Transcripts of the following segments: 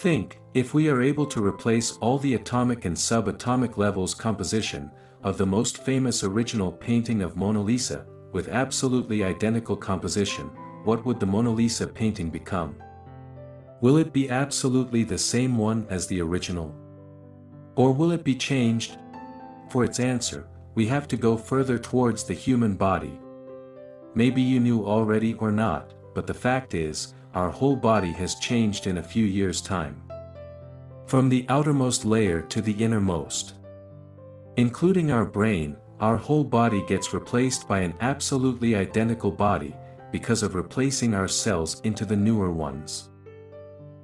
Think, if we are able to replace all the atomic and subatomic levels composition of the most famous original painting of Mona Lisa, with absolutely identical composition, what would the Mona Lisa painting become? Will it be absolutely the same one as the original? Or will it be changed? For its answer, we have to go further towards the human body. Maybe you knew already or not, but the fact is, our whole body has changed in a few years' time. From the outermost layer to the innermost. Including our brain, our whole body gets replaced by an absolutely identical body, because of replacing our cells into the newer ones.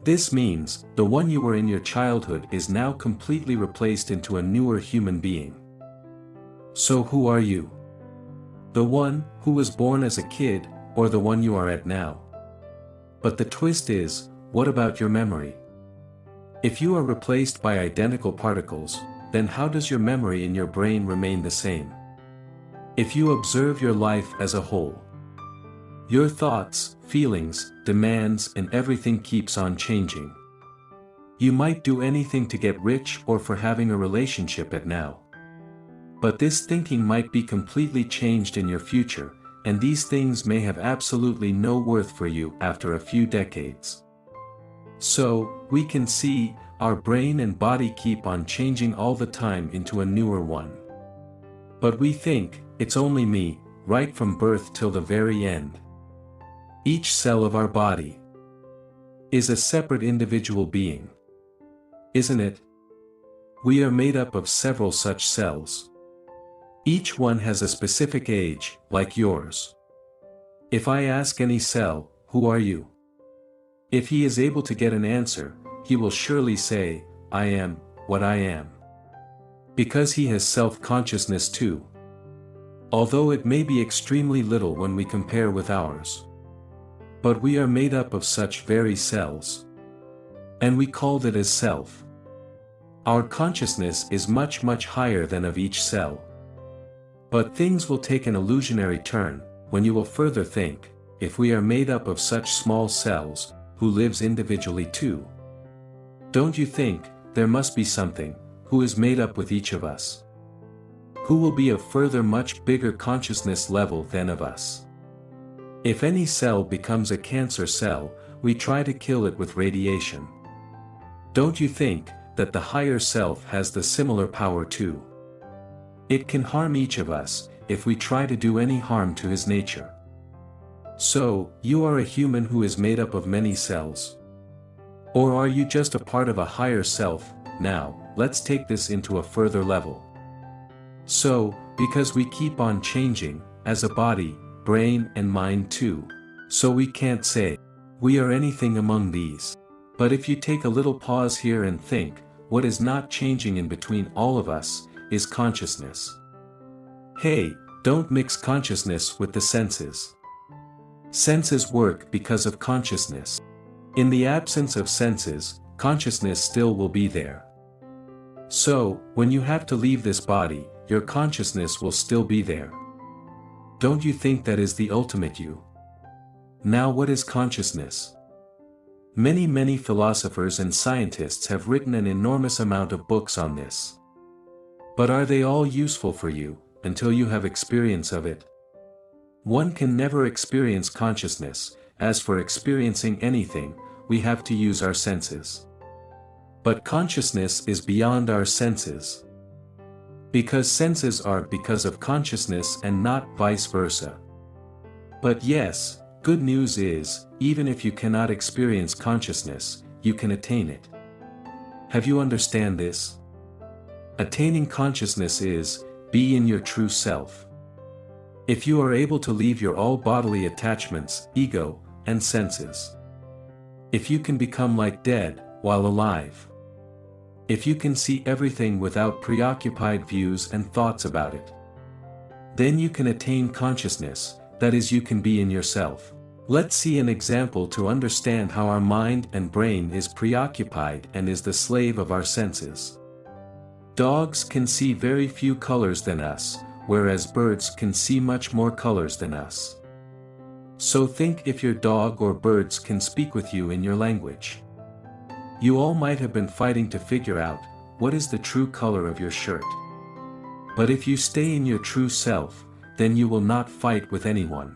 This means, the one you were in your childhood is now completely replaced into a newer human being. So who are you? The one who was born as a kid, or the one you are at now? But the twist is, what about your memory? If you are replaced by identical particles, then how does your memory in your brain remain the same? If you observe your life as a whole, your thoughts, feelings, demands, and everything keeps on changing. You might do anything to get rich or for having a relationship at now. But this thinking might be completely changed in your future, and these things may have absolutely no worth for you after a few decades. So, we can see, our brain and body keep on changing all the time into a newer one. But we think, it's only me, right from birth till the very end. Each cell of our body is a separate individual being. Isn't it? We are made up of several such cells. Each one has a specific age, like yours. If I ask any cell, who are you? If he is able to get an answer, he will surely say, I am, what I am. Because he has self-consciousness too. Although it may be extremely little when we compare with ours. But we are made up of such very cells. And we call it as self. Our consciousness is much higher than of each cell. But things will take an illusionary turn, when you will further think, if we are made up of such small cells, who lives individually too? Don't you think, there must be something, who is made up with each of us? Who will be a further much bigger consciousness level than of us? If any cell becomes a cancer cell, we try to kill it with radiation. Don't you think, that the higher self has the similar power too? It can harm each of us, if we try to do any harm to his nature. So, you are a human who is made up of many cells. Or are you just a part of a higher self? Now, let's take this into a further level. So, because we keep on changing, as a body, brain and mind too, so we can't say, we are anything among these. But if you take a little pause here and think, what is not changing in between all of us, is consciousness. Hey, don't mix consciousness with the senses. Senses work because of consciousness. In the absence of senses, consciousness still will be there. So, when you have to leave this body, your consciousness will still be there. Don't you think that is the ultimate you? Now what is consciousness? Many philosophers and scientists have written an enormous amount of books on this. But are they all useful for you, until you have experience of it? One can never experience consciousness, as for experiencing anything, we have to use our senses. But consciousness is beyond our senses. Because senses are because of consciousness and not vice versa. But yes, good news is, even if you cannot experience consciousness, you can attain it. Have you understand this? Attaining consciousness is, be in your true self. If you are able to leave your all bodily attachments, ego, and senses. If you can become like dead, while alive. If you can see everything without preoccupied views and thoughts about it. Then you can attain consciousness, that is you can be in yourself. Let's see an example to understand how our mind and brain is preoccupied and is the slave of our senses. Dogs can see very few colors than us, whereas birds can see much more colors than us. So think if your dog or birds can speak with you in your language. You all might have been fighting to figure out, what is the true color of your shirt? But if you stay in your true self, then you will not fight with anyone.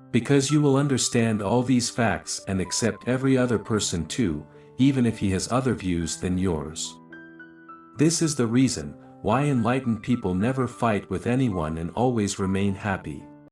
Because you will understand all these facts and accept every other person too, even if he has other views than yours. This is the reason why enlightened people never fight with anyone and always remain happy.